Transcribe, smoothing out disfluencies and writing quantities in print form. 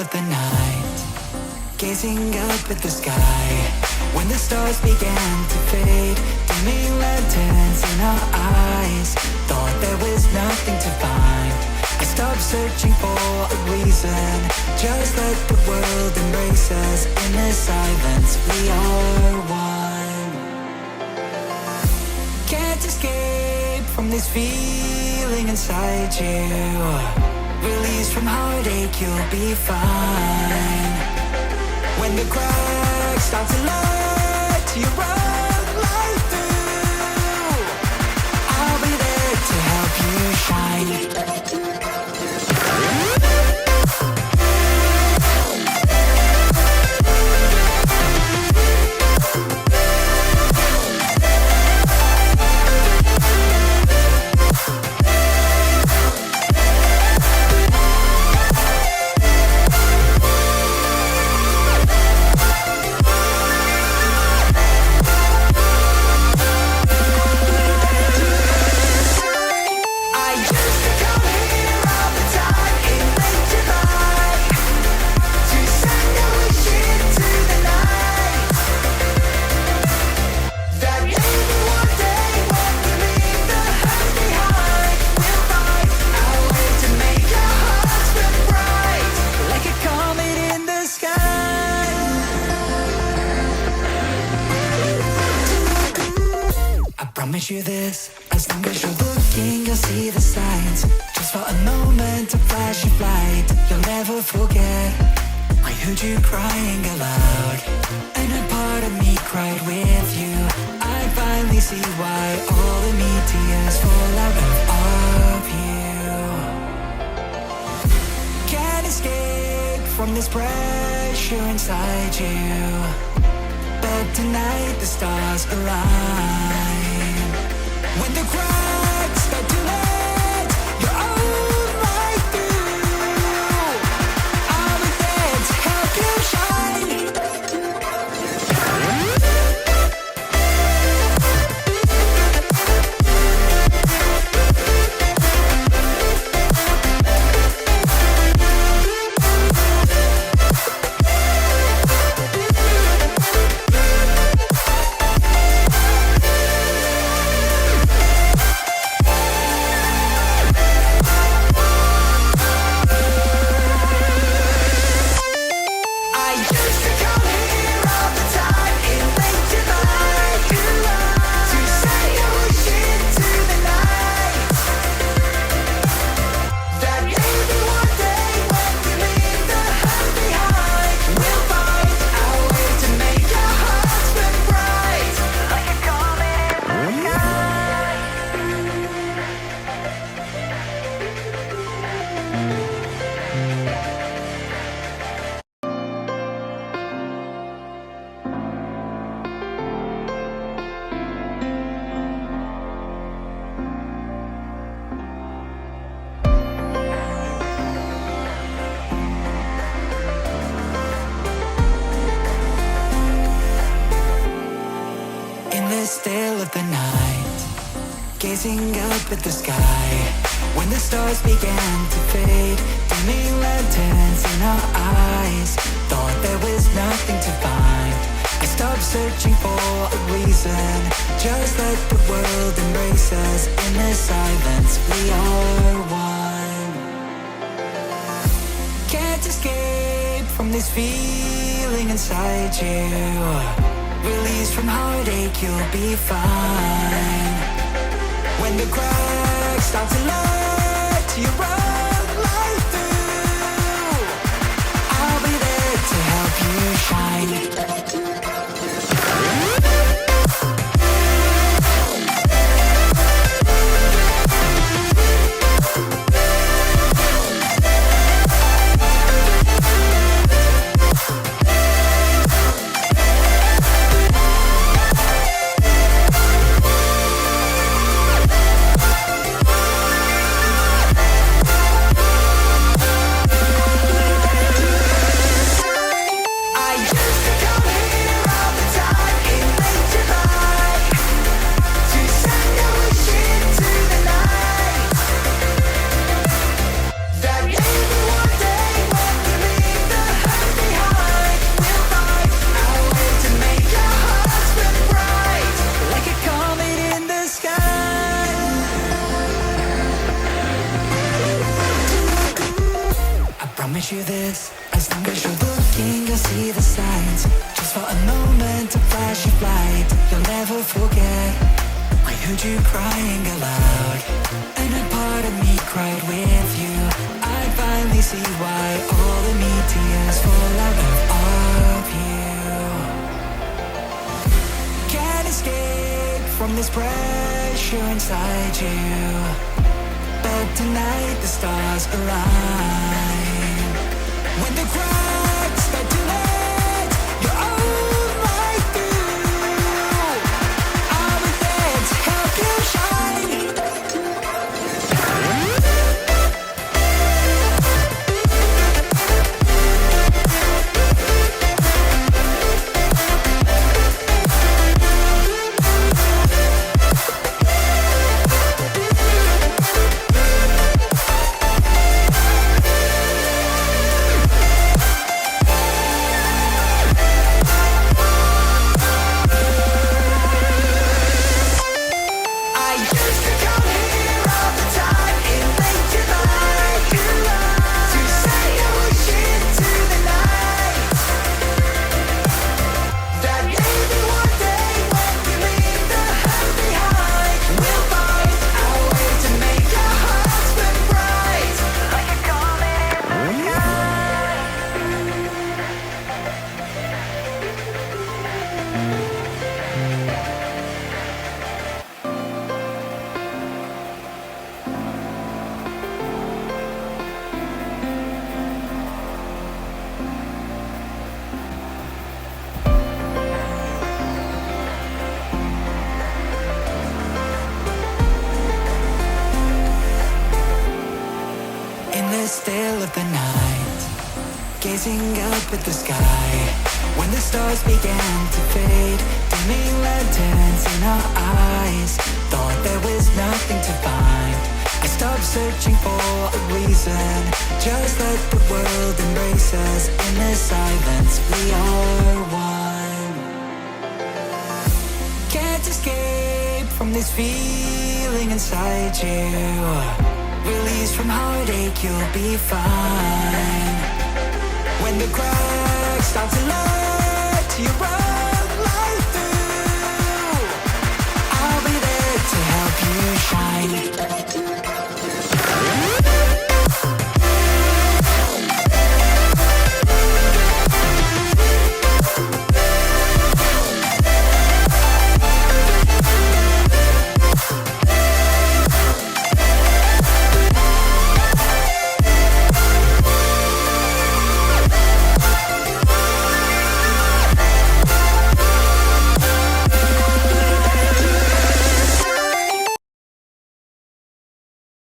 of the night, gazing up at the sky, when the stars began to fade, dimming lanterns in our eyes, thought there was nothing to find. I stopped searching for a reason, just let the world embrace us. In the silence, we are one. Can't escape from this feeling inside you. Release from heartache, you'll be fine. When the cracks start to let you run right through, I'll be there to help you shine. Promise you this, as long as you're looking, you'll see the signs. Just for a moment, a flash of light, you'll never forget. I heard you crying aloud, and a part of me cried with you. I finally see why all the meteors fall out of you. Can't escape from this pressure inside you, but tonight the stars align. When the cracks start to let your own light through, I'll be there to help you shine. Still of the night, gazing up at the sky, when the stars began to fade, dimming lanterns in our eyes, thought there was nothing to find. I stopped searching for a reason, just let the world embrace us. In the silence, we are one. Can't escape from this feeling inside you. Release from heartache, you'll be fine. When the cracks start to let you run right through, I'll be there to help you shine. I used to come here you this. As long as you're looking, you'll see the signs. Just for a moment, a flash of light. You'll never forget. I heard you crying aloud, and a part of me cried with you. I finally see why all the me tears fall out of you. Can't escape from this pressure inside you, but tonight the stars align. When the cracks start to let your own light through, I'll be there to help you shine. Still of the night, gazing up at the sky, when the stars began to fade, dimming lanterns in our eyes. Thought there was nothing to find. I stopped searching for a reason. Just let the world embrace us. In the silence we are one. Can't escape from this feeling inside you. Release from heartache, you'll be fine. When the cracks start to let you run,